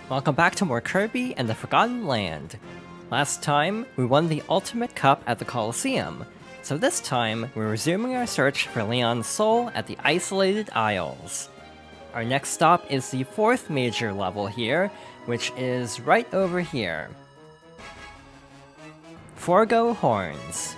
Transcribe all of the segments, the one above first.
Welcome back to more Kirby and the Forgotten Land. Last time, we won the Ultimate Cup at the Colosseum, so this time, we're resuming our search for Leon's soul at the Isolated Isles. Our next stop is the 4th major level here, which is right over here. Forgo Horns.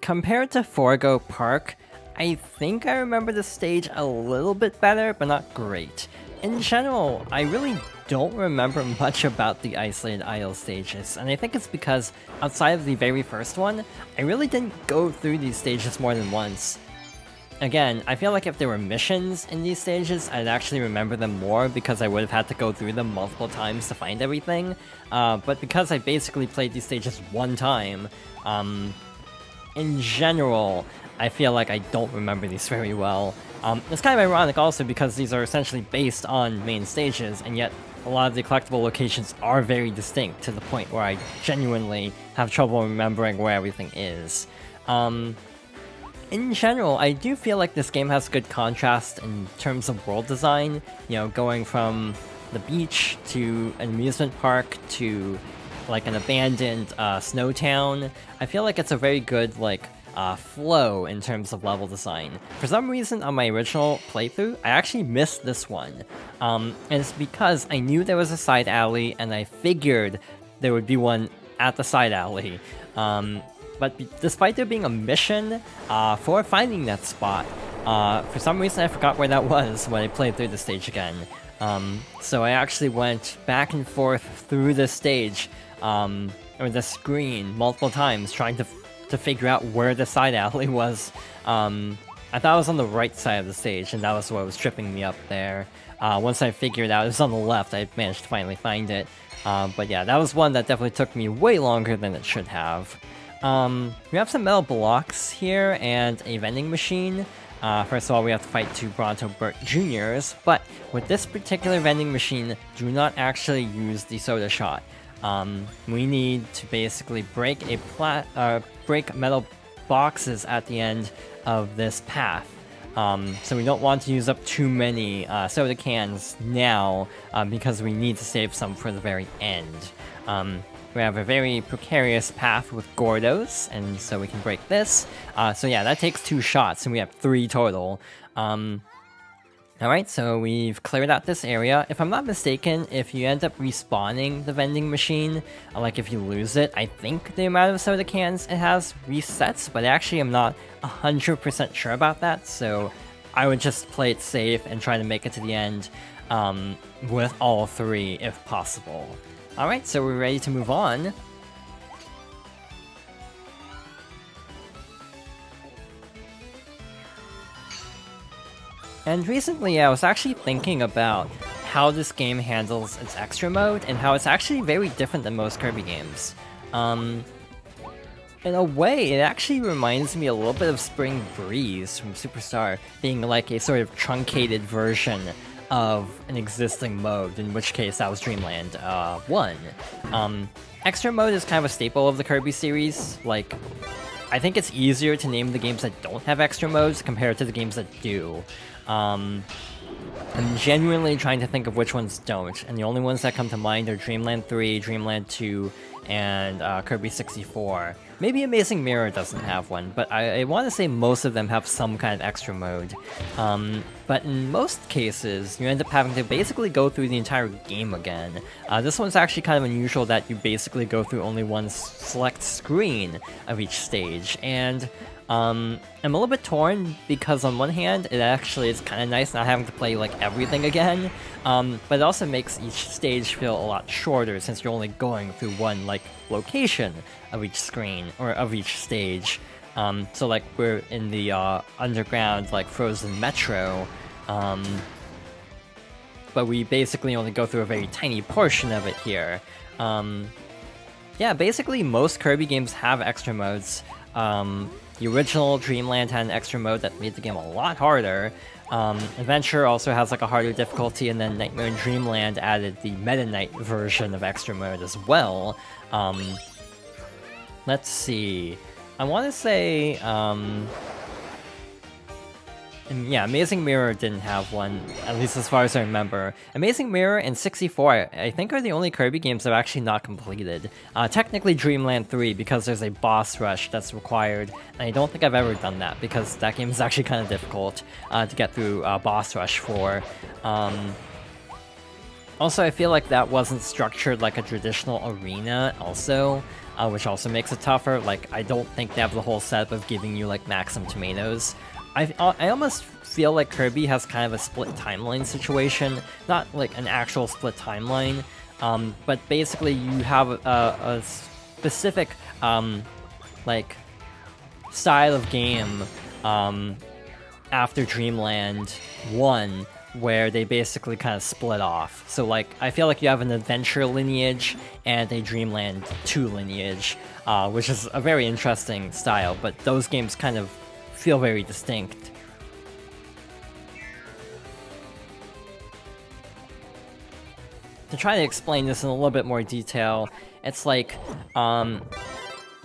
Compared to Forgo Park, I think I remember the stage a little bit better, but not great. In general, I really don't remember much about the Isolated Isles stages, and I think it's because, outside of the very first one, I really didn't go through these stages more than once. Again, I feel like if there were missions in these stages, I'd actually remember them more because I would have had to go through them multiple times to find everything, but because I basically played these stages one time, in general, I feel like I don't remember these very well. It's kind of ironic also because these are essentially based on main stages, and yet a lot of the collectible locations are very distinct to the point where I genuinely have trouble remembering where everything is. In general, I do feel like this game has good contrast in terms of world design, you know, going from the beach to an amusement park to like an abandoned snow town. I feel like it's a very good like flow in terms of level design. For some reason on my original playthrough, I actually missed this one. And it's because I knew there was a side alley and I figured there would be one at the side alley. But despite there being a mission for finding that spot, for some reason I forgot where that was when I played through the stage again. So I actually went back and forth through the stage, or the screen multiple times trying to figure out where the side alley was. I thought it was on the right side of the stage, and that was what was tripping me up there. Once I figured out it was on the left, I managed to finally find it. But yeah, that was one that definitely took me way longer than it should have. We have some metal blocks here and a vending machine. First of all, we have to fight 2 Bronto Burt Juniors, but with this particular vending machine, do not actually use the soda shot. We need to basically break break metal boxes at the end of this path. So we don't want to use up too many soda cans now, because we need to save some for the very end. We have a very precarious path with Gordos, and so we can break this. So yeah, that takes 2 shots, and we have 3 total. Alright, so we've cleared out this area. If I'm not mistaken, if you end up respawning the vending machine, like if you lose it, I think the amount of soda cans it has resets, but actually I'm not 100% sure about that, so I would just play it safe and try to make it to the end with all 3 if possible. Alright, so we're ready to move on. And recently I was actually thinking about how this game handles its extra mode, and how it's actually very different than most Kirby games. In a way, it actually reminds me a little bit of Spring Breeze from Superstar, being like a sort of truncated version of an existing mode, in which case that was Dreamland 1. Extra mode is kind of a staple of the Kirby series. Like, I think it's easier to name the games that don't have extra modes compared to the games that do. I'm genuinely trying to think of which ones don't, and the only ones that come to mind are Dreamland 3, Dreamland 2, and Kirby 64. Maybe Amazing Mirror doesn't have one, but I want to say most of them have some kind of extra mode. But in most cases, you end up having to basically go through the entire game again. This one's actually kind of unusual that you basically go through only one select screen of each stage, and I'm a little bit torn because on one hand, it actually is kind of nice not having to play like everything again, but it also makes each stage feel a lot shorter since you're only going through one like location of each screen or of each stage. So like we're in the underground like frozen metro, but we basically only go through a very tiny portion of it here. Yeah, basically most Kirby games have extra modes. The original Dreamland had an extra mode that made the game a lot harder. Adventure also has like a harder difficulty, and then Nightmare in Dreamland added the Meta Knight version of extra mode as well. Let's see. I want to say, yeah, Amazing Mirror didn't have one, at least as far as I remember. Amazing Mirror and 64, I think, are the only Kirby games I've actually not completed. Technically Dreamland 3, because there's a boss rush that's required, and I don't think I've ever done that, because that game is actually kind of difficult to get through boss rush for. Also, I feel like that wasn't structured like a traditional arena also, which also makes it tougher. Like, I don't think they have the whole setup of giving you like maximum tomatoes. I almost feel like Kirby has kind of a split timeline situation, not like an actual split timeline, but basically you have a specific like style of game after Dreamland 1 where they basically kind of split off. So like, I feel like you have an adventure lineage and a Dreamland 2 lineage, which is a very interesting style, but those games kind of feel very distinct. To try to explain this in a little bit more detail, it's like,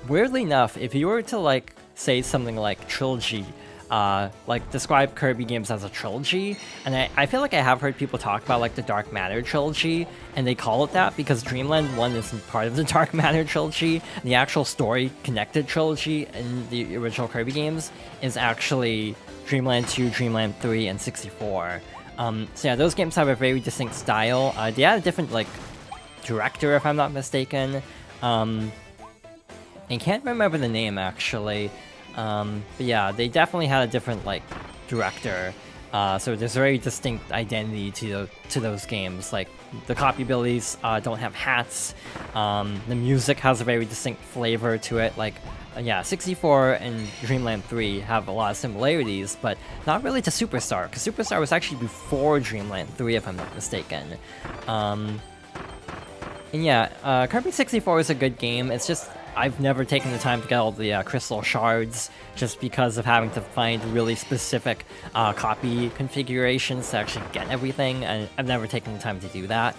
weirdly enough, if you were to like say something like trilogy, like describe Kirby games as a trilogy, and I feel like I have heard people talk about like the Dark Matter trilogy, and they call it that because Dreamland 1 isn't part of the Dark Matter trilogy. The actual story-connected trilogy in the original Kirby games is actually Dreamland 2, Dreamland 3, and 64. So yeah, those games have a very distinct style. They had a different like director, if I'm not mistaken. I can't remember the name actually. But yeah, they definitely had a different like director, so there's a very distinct identity to those games. Like the copy abilities don't have hats. The music has a very distinct flavor to it. Like yeah, 64 and Dreamland 3 have a lot of similarities, but not really to Superstar, because Superstar was actually before Dreamland 3, if I'm not mistaken. And yeah, Kirby 64 is a good game. It's just I've never taken the time to get all the crystal shards, just because of having to find really specific copy configurations to actually get everything, and I've never taken the time to do that.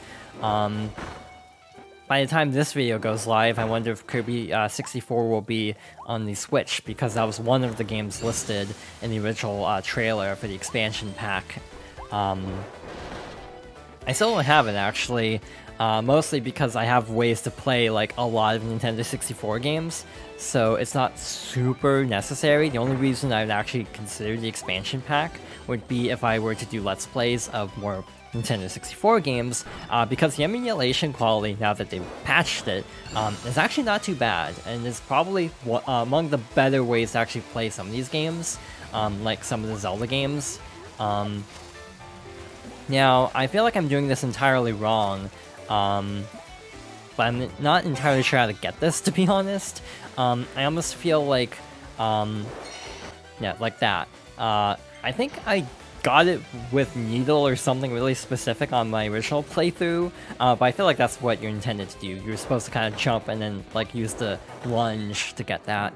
By the time this video goes live, I wonder if Kirby 64 will be on the Switch, because that was one of the games listed in the original trailer for the expansion pack. I still don't have it, actually. Mostly because I have ways to play like a lot of Nintendo 64 games, so it's not super necessary. The only reason I would actually consider the expansion pack would be if I were to do Let's Plays of more Nintendo 64 games, because the emulation quality, now that they've patched it, is actually not too bad, and is probably among the better ways to actually play some of these games, like some of the Zelda games. Now, I feel like I'm doing this entirely wrong, but I'm not entirely sure how to get this, to be honest. I almost feel like, yeah, like that. I think I got it with Needle or something really specific on my original playthrough, but I feel like that's what you're intended to do. You're supposed to kind of jump and then, like, use the lunge to get that.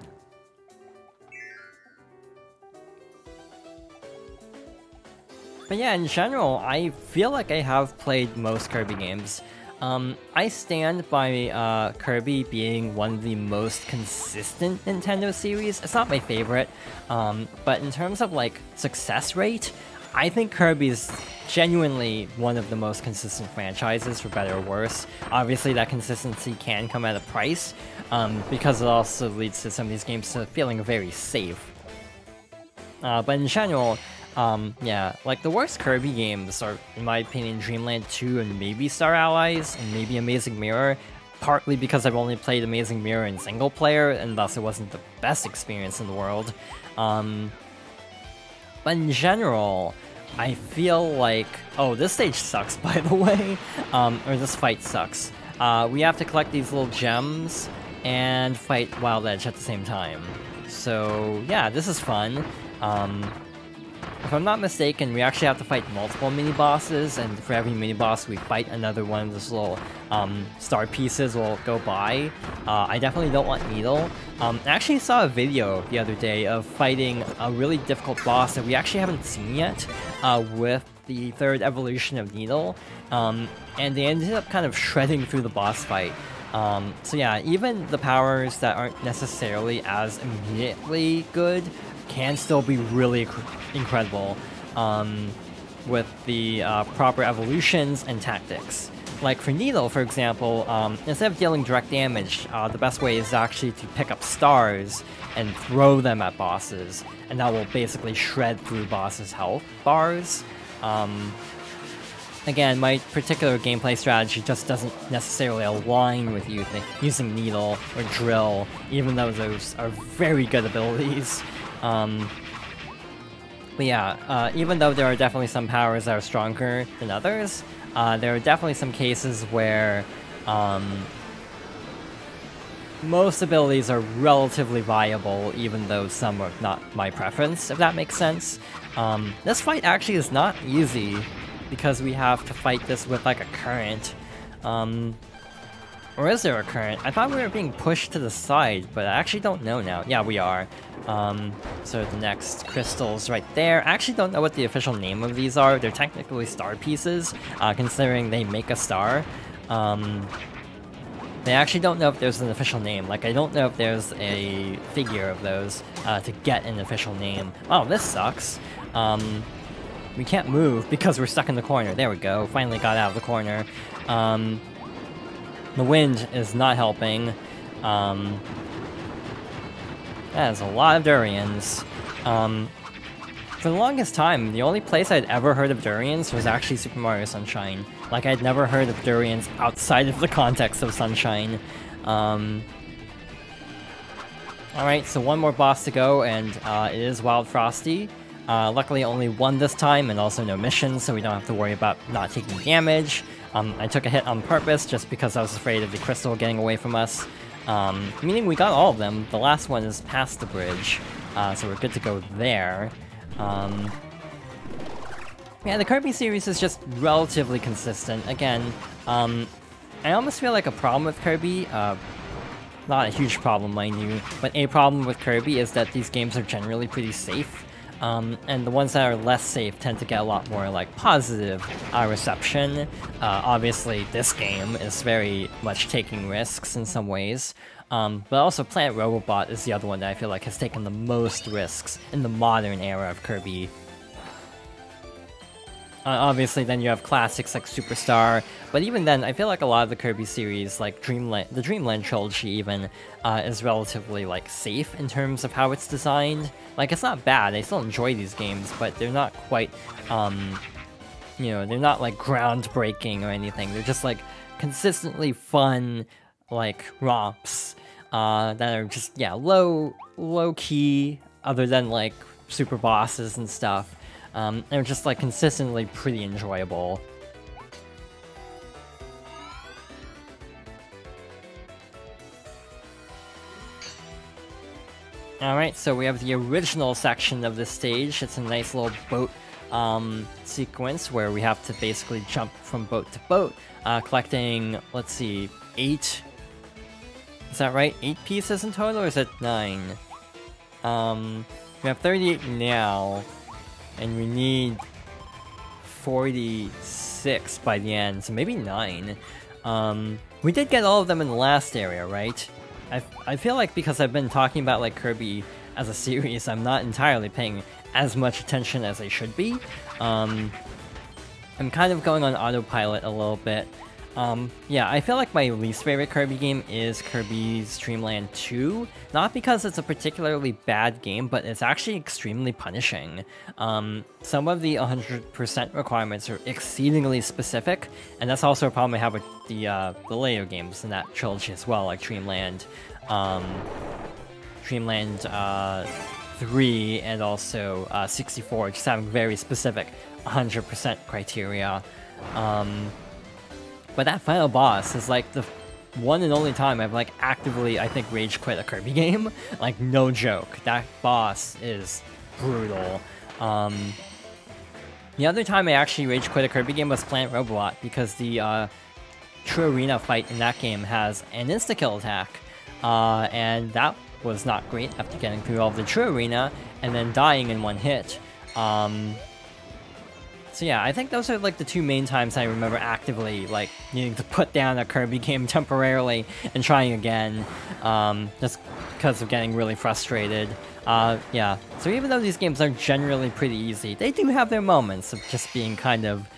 But yeah, in general, I feel like I have played most Kirby games. I stand by Kirby being one of the most consistent Nintendo series. It's not my favorite, but in terms of like success rate, I think Kirby is genuinely one of the most consistent franchises, for better or worse. Obviously that consistency can come at a price, because it also leads to some of these games to feeling very safe. But in general, yeah, like the worst Kirby games are, in my opinion, Dreamland 2 and maybe Star Allies, and maybe Amazing Mirror, partly because I've only played Amazing Mirror in single player, and thus it wasn't the best experience in the world. But in general, I feel like... Oh, this stage sucks, by the way. Or this fight sucks. We have to collect these little gems and fight Wild Edge at the same time. So, yeah, this is fun. If I'm not mistaken, we actually have to fight multiple mini-bosses, and for every mini-boss we fight, another one of those little star pieces will go by. I definitely don't want Needle. I actually saw a video the other day of fighting a really difficult boss that we actually haven't seen yet, with the third evolution of Needle, and they ended up kind of shredding through the boss fight. So yeah, even the powers that aren't necessarily as immediately good can still be really incredible with the proper evolutions and tactics. Like for Needle, for example, instead of dealing direct damage, the best way is actually to pick up stars and throw them at bosses, and that will basically shred through bosses' health bars. Again, my particular gameplay strategy just doesn't necessarily align with using Needle or Drill, even though those are very good abilities. But yeah, even though there are definitely some powers that are stronger than others, there are definitely some cases where most abilities are relatively viable, even though some are not my preference, if that makes sense. This fight actually is not easy, because we have to fight this with like a current. Or is there a current? I thought we were being pushed to the side, but I actually don't know now. Yeah, we are. So the next crystal's right there. I actually don't know what the official name of these are. They're technically star pieces, considering they make a star. They actually don't know if there's an official name. Like, I don't know if there's a figure of those to get an official name. Oh, this sucks. We can't move because we're stuck in the corner. There we go. Finally got out of the corner. The wind is not helping. That is a lot of durians. For the longest time, the only place I'd ever heard of durians was actually Super Mario Sunshine. Like, I'd never heard of durians outside of the context of Sunshine. Alright, so one more boss to go, and it is Wild Frosty. Luckily only one this time, and also no mission, so we don't have to worry about not taking damage. I took a hit on purpose, just because I was afraid of the crystal getting away from us. Meaning we got all of them. The last one is past the bridge, so we're good to go there. Yeah, the Kirby series is just relatively consistent. Again, I almost feel like a problem with Kirby, not a huge problem, mind you, but a problem with Kirby is that these games are generally pretty safe. And the ones that are less safe tend to get a lot more, like, positive reception. Obviously, this game is very much taking risks in some ways. But also Planet Robobot is the other one that I feel like has taken the most risks in the modern era of Kirby. Obviously, then you have classics like Superstar, but even then, I feel like a lot of the Kirby series, like the Dreamland trilogy even, is relatively, like, safe in terms of how it's designed. Like, it's not bad, I still enjoy these games, but they're not quite, you know, they're not, like, groundbreaking or anything. They're just, like, consistently fun, like, romps, that are just, yeah, low-key, other than, like, super bosses and stuff. They're just, like, consistently pretty enjoyable. Alright, so we have the original section of this stage. It's a nice little boat sequence where we have to basically jump from boat to boat, collecting, let's see, 8... Is that right? 8 pieces in total, or is it 9? We have 38 now. And we need 46 by the end, so maybe 9. We did get all of them in the last area, right? I feel like because I've been talking about, like, Kirby as a series, I'm not entirely paying as much attention as I should be. I'm kind of going on autopilot a little bit. Yeah, I feel like my least favorite Kirby game is Kirby's Dream Land 2. Not because it's a particularly bad game, but it's actually extremely punishing. Some of the 100% requirements are exceedingly specific, and that's also a problem I have with the later games in that trilogy as well, like Dreamland, Dreamland 3, and also 64, just having very specific 100% criteria. But that final boss is, like, the one and only time I've, like, actively, I think, rage quit a Kirby game. Like, no joke. That boss is brutal. The other time I actually rage quit a Kirby game was Planet Robobot, because the True Arena fight in that game has an insta-kill attack. And that was not great after getting through all of the True Arena and then dying in one hit. So yeah, I think those are like the two main times I remember actively like needing to put down a Kirby game temporarily and trying again, just because of getting really frustrated. Yeah, so even though these games are generally pretty easy, they do have their moments of just being kind of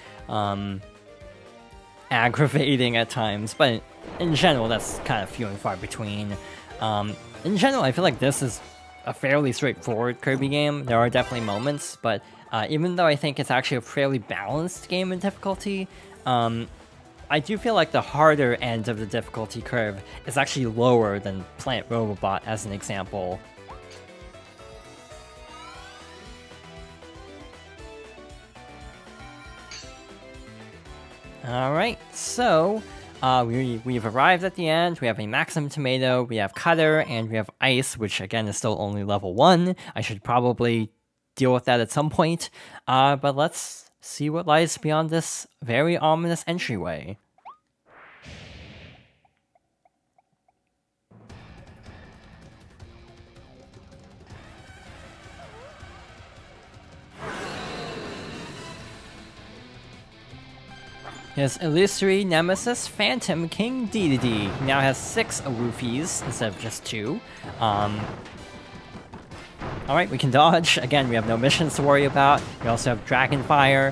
aggravating at times, but in general that's kind of few and far between. In general, I feel like this is a fairly straightforward Kirby game. There are definitely moments, but even though I think it's actually a fairly balanced game in difficulty, I do feel like the harder end of the difficulty curve is actually lower than Plant Robobot, as an example. Alright, so we've arrived at the end. We have a Maximum Tomato, we have Cutter, and we have Ice, which again is still only level 1. I should probably deal with that at some point, but let's see what lies beyond this very ominous entryway. His illusory nemesis, Phantom King Dedede. He now has 6 Awoofies instead of just 2. Alright, we can dodge. Again, we have no missions to worry about. We also have Dragonfire.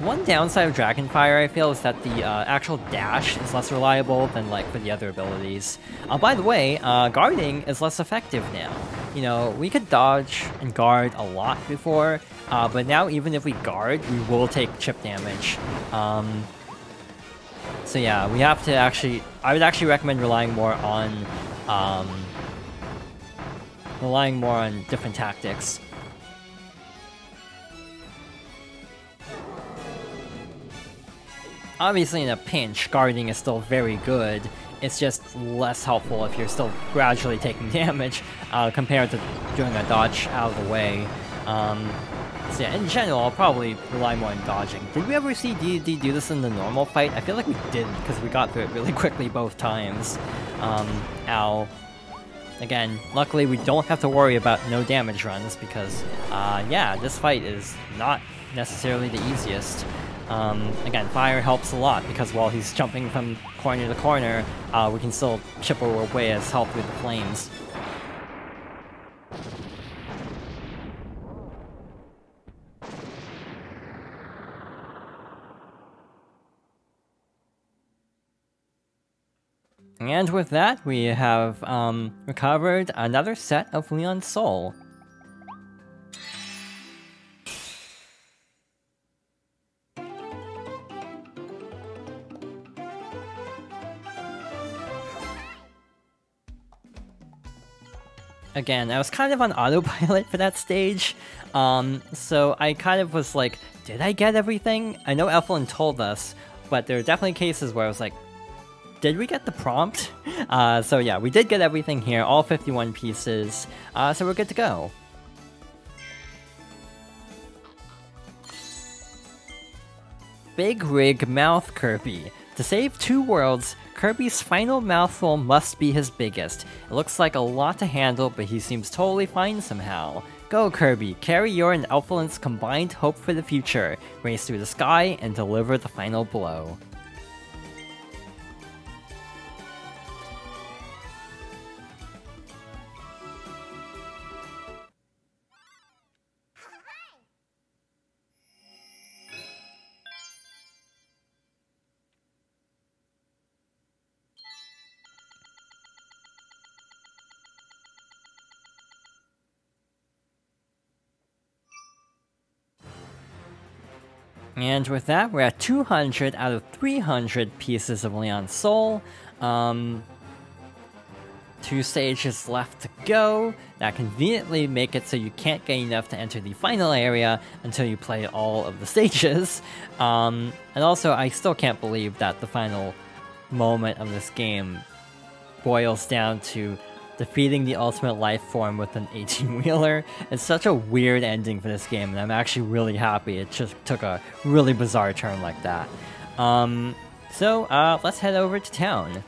One downside of Dragonfire, I feel, is that the actual dash is less reliable than, like, for the other abilities. By the way, guarding is less effective now. You know, we could dodge and guard a lot before, but now even if we guard, we will take chip damage. So yeah, we have to actually... I would actually recommend relying more on different tactics. Obviously, in a pinch, guarding is still very good. It's just less helpful if you're still gradually taking damage compared to doing a dodge out of the way. So yeah, in general, I'll probably rely more on dodging. Did we ever see Dedede do this in the normal fight? I feel like we didn't, because we got through it really quickly both times. Ow. Again, luckily we don't have to worry about no damage runs, because, yeah, this fight is not necessarily the easiest. Again, fire helps a lot, because while he's jumping from corner to corner, we can still chip away as help with the flames. And with that, we have recovered another set of Leon's Soul. Again, I was kind of on autopilot for that stage, so I kind of was like, did I get everything? I know Eflin told us, but there are definitely cases where I was like, did we get the prompt? So yeah, we did get everything here, all 51 pieces, so we're good to go. Big Rig Mouth Kirby. To save 2 worlds, Kirby's final mouthful must be his biggest. It looks like a lot to handle, but he seems totally fine somehow. Go Kirby, carry your and Elflin's combined hope for the future, race through the sky, and deliver the final blow. And with that, we're at 200 out of 300 pieces of Leon's Soul. 2 stages left to go. That conveniently make it so you can't get enough to enter the final area until you play all of the stages. And also, I still can't believe that the final moment of this game boils down to defeating the ultimate life form with an 18-wheeler. It's such a weird ending for this game, and I'm actually really happy it just took a really bizarre turn like that. So let's head over to town.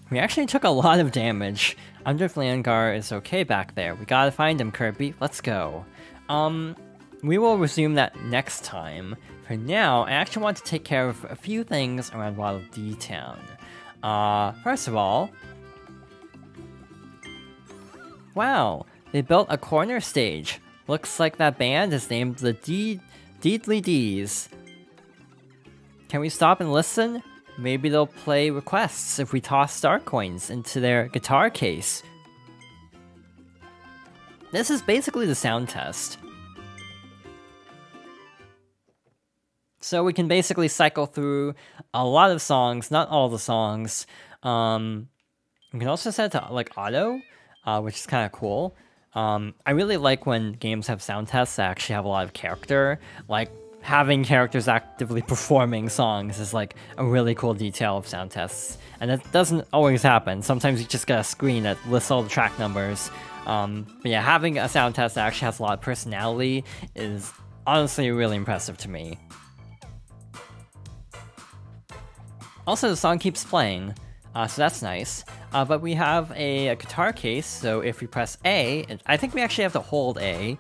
We actually took a lot of damage. Under Flangar is okay back there. We gotta find him, Kirby. Let's go. We will resume that next time. For now, I actually want to take care of a few things around Waddle Dee Town. First of all... Wow, they built a corner stage. Looks like that band is named the Deedly Dees. Can we stop and listen? Maybe they'll play requests if we toss star coins into their guitar case. This is basically the sound test. So we can basically cycle through a lot of songs, not all the songs. We can also set it to like auto, which is kind of cool. I really like when games have sound tests that actually have a lot of character. Like, having characters actively performing songs is like a really cool detail of sound tests. And that doesn't always happen. Sometimes you just get a screen that lists all the track numbers. But yeah, having a sound test that actually has a lot of personality is honestly really impressive to me. Also, the song keeps playing, so that's nice. But we have a guitar case, so if we press A, I think we actually have to hold A.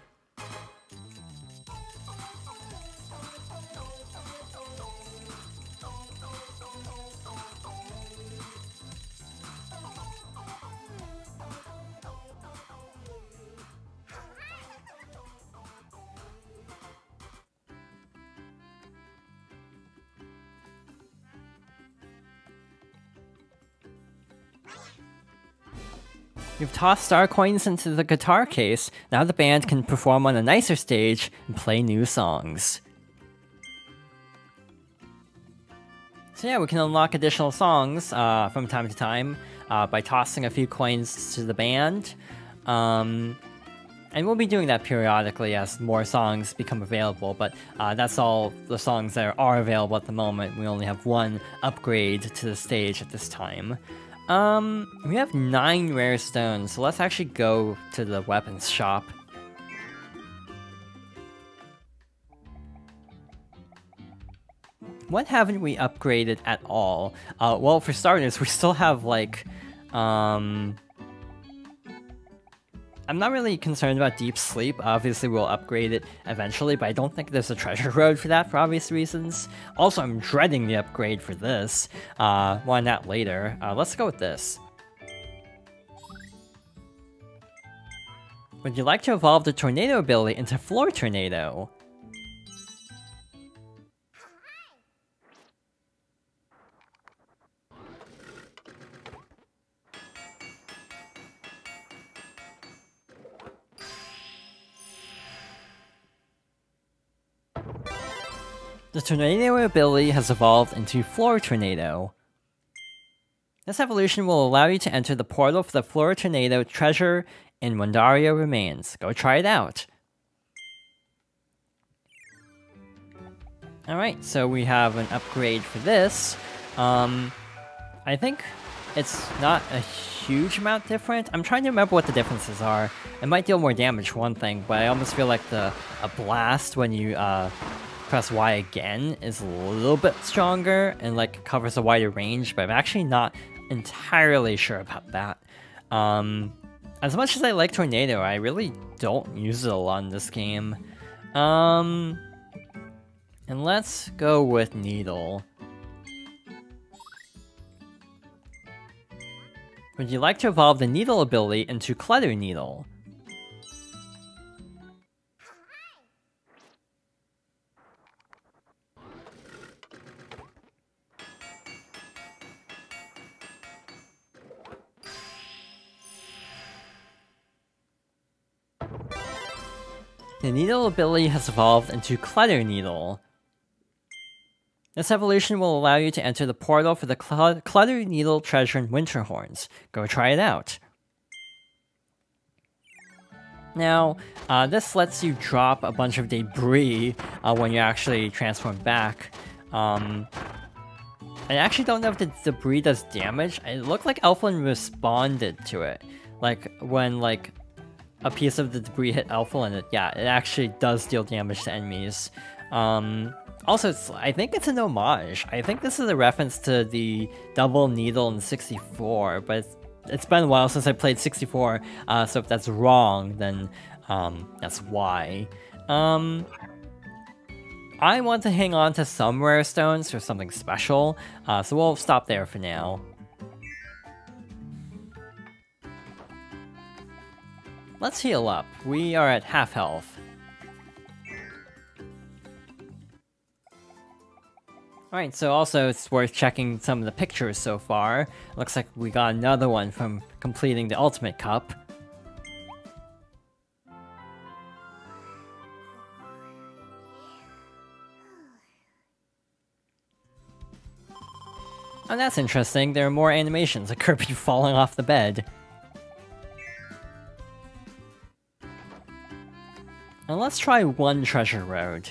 You've tossed star coins into the guitar case, now the band can perform on a nicer stage and play new songs. So yeah, we can unlock additional songs from time to time by tossing a few coins to the band. And we'll be doing that periodically as more songs become available, but that's all the songs that are available at the moment. We only have one upgrade to the stage at this time. We have 9 rare stones, so let's actually go to the weapons shop. What haven't we upgraded at all? Well, for starters, we still have, like, I'm not really concerned about Deep Sleep. Obviously, we'll upgrade it eventually, but I don't think there's a treasure road for that for obvious reasons. Also, I'm dreading the upgrade for this. More on that later. Let's go with this. Would you like to evolve the Tornado ability into Floor Tornado? The Tornado ability has evolved into Floor Tornado. This evolution will allow you to enter the portal for the Floor Tornado treasure in Wandario Remains. Go try it out! Alright, so we have an upgrade for this. I think it's not a huge amount different. I'm trying to remember what the differences are. It might deal more damage for one thing, but I almost feel like a blast when you press Y again is a little bit stronger and like covers a wider range, but I'm actually not entirely sure about that. As much as I like Tornado, I really don't use it a lot in this game. And let's go with Needle. Would you like to evolve the Needle ability into Clutter Needle? The Needle ability has evolved into Clutter Needle. This evolution will allow you to enter the portal for the Clutter Needle treasure in Winterhorns. Go try it out. Now, this lets you drop a bunch of debris when you actually transform back. I actually don't know if the debris does damage. It looked like Elflin responded to it. Like, when, like, a piece of the debris hit Elflin, it actually does deal damage to enemies. Also, I think it's an homage. I think this is a reference to the double needle in 64, but it's been a while since I played 64, so if that's wrong, then that's why. I want to hang on to some rare stones for something special, so we'll stop there for now. Let's heal up. We are at half health. Alright, so also it's worth checking some of the pictures so far. Looks like we got another one from completing the Ultimate Cup. Oh, that's interesting. There are more animations of Kirby falling off the bed. And let's try one treasure road.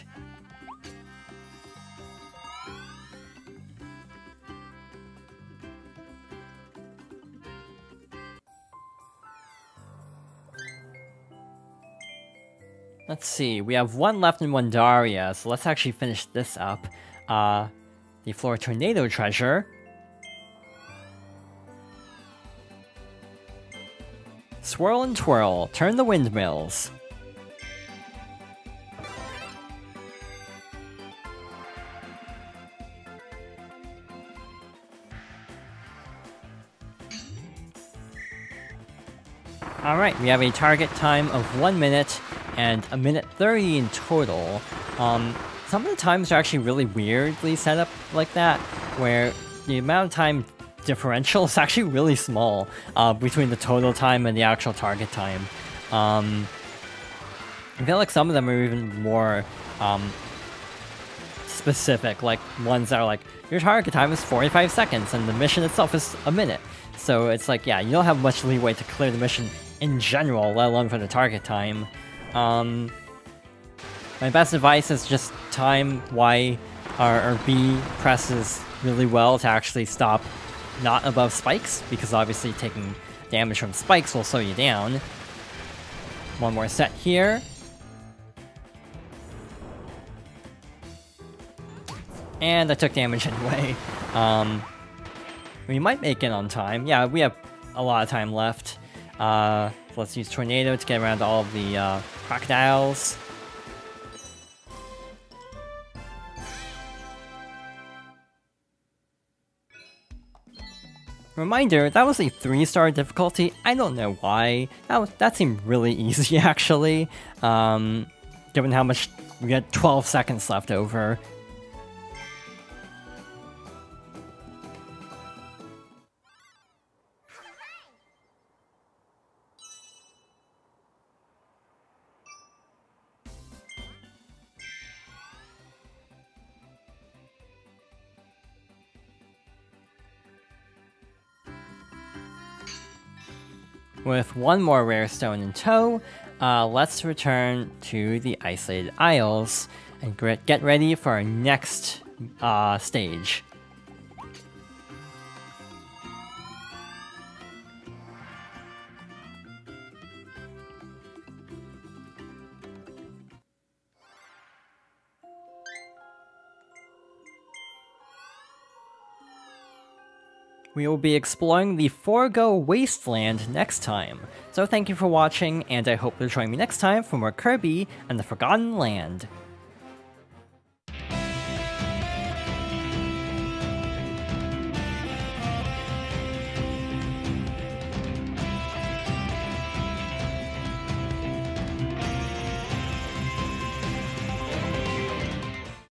Let's see, we have one left in Wandaria, so let's actually finish this up. The Floor Tornado treasure. Swirl and twirl, turn the windmills. Alright, we have a target time of 1 minute and 1:30 in total. Some of the times are actually really weirdly set up like that, where the amount of time differential is actually really small between the total time and the actual target time. I feel like some of them are even more specific, like ones that are like, your target time is 45 seconds and the mission itself is a minute. So it's like, yeah, you don't have much leeway to clear the mission in general, let alone for the target time. My best advice is just time Y or B presses really well to actually stop not above spikes, because obviously taking damage from spikes will slow you down. One more set here. And I took damage anyway. We might make it on time. Yeah, we have a lot of time left. So let's use Tornado to get around all of the crocodiles. Reminder, that was a 3-star difficulty. I don't know why. That seemed really easy, actually. Given how much we had 12 seconds left over. With one more rare stone in tow, let's return to the Isolated Isles and get ready for our next stage. We will be exploring the Forgo Wasteland next time. So thank you for watching, and I hope you'll join me next time for more Kirby and the Forgotten Land.